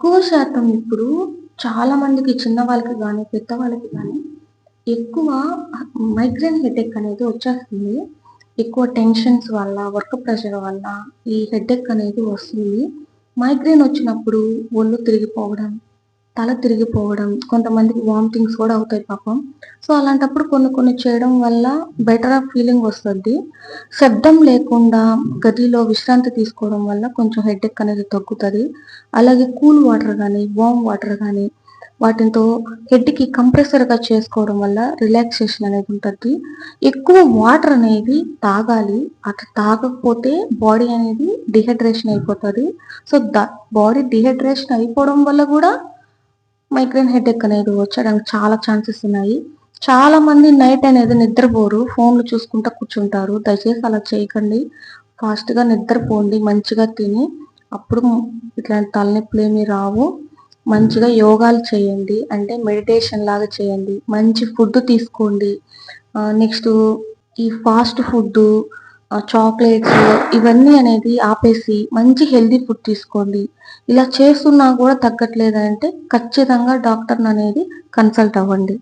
ఎక్కువ శాతం ఇప్పుడు చాలా మందికి చిన్న వాళ్ళకి గానీ, పెద్దవాళ్ళకి గానీ ఎక్కువ మైగ్రేన్ హెడేక్ అనేది వచ్చేస్తుంది. ఎక్కువ టెన్షన్స్ వల్ల, వర్క్ ప్రెషర్ వల్ల ఈ హెడేక్ అనేది వస్తుంది. మైగ్రేన్ వచ్చినప్పుడు ఒళ్ళు తిరిగిపోవడం, తల తిరిగిపోవడం, కొంతమందికి వామిటింగ్స్ కూడా అవుతాయి పాపం. సో, అలాంటప్పుడు కొన్ని కొన్ని చేయడం వల్ల బెటర్ ఫీలింగ్ వస్తది. శబ్దం లేకుండా గదిలో విశ్రాంతి తీసుకోవడం వల్ల కొంచెం హెడేక్ అనేది తగ్గుతది. అలాగే కూల్ వాటర్ గానీ, వార్మ్ వాటర్ గానీ వాటితో హెడ్‌కి కంప్రెసర్‌గా చేసుకోవడం వల్ల రిలాక్సేషన్ అనేది ఉంటది. ఎక్కువ వాటర్ అనేది తాగాలి. అట్లా తాగకపోతే బాడీ అనేది డీహైడ్రేషన్ అయిపోతది. సో, బాడీ డీహైడ్రేషన్ అయిపోవడం వల్ల గూడా మైగ్రేన్ హెడేక్ అనేది వచ్చడానికి చాలా ఛాన్సెస్ ఉన్నాయి. చాలామంది నైట్ అనేది నిద్రపోరు. ఫోన్‌లు చూసుకుంటా కూర్చుంటారు. దయచేసి అలా చేయకండి. ఫాస్ట్‌గా నిద్రపోండి. మంచిగా తిని అప్పుడు ఇట్లాంటి తలనొప్పులేమి రావు. మంచిగా యోగాలు చేయండి. అంటే మెడిటేషన్ లాగా చేయండి. మంచి ఫుడ్ తీసుకోండి. నెక్స్టు ఈ ఫాస్ట్ ఫుడ్డు, చాక్లెట్స్ ఇవన్నీ అనేది ఆపేసి మంచి హెల్తీ ఫుడ్ తీసుకోండి. ఇలా చేస్తున్నా కూడా తగ్గట్లేదంటే ఖచ్చితంగా డాక్టర్‌ననేది కన్సల్ట్ అవ్వండి.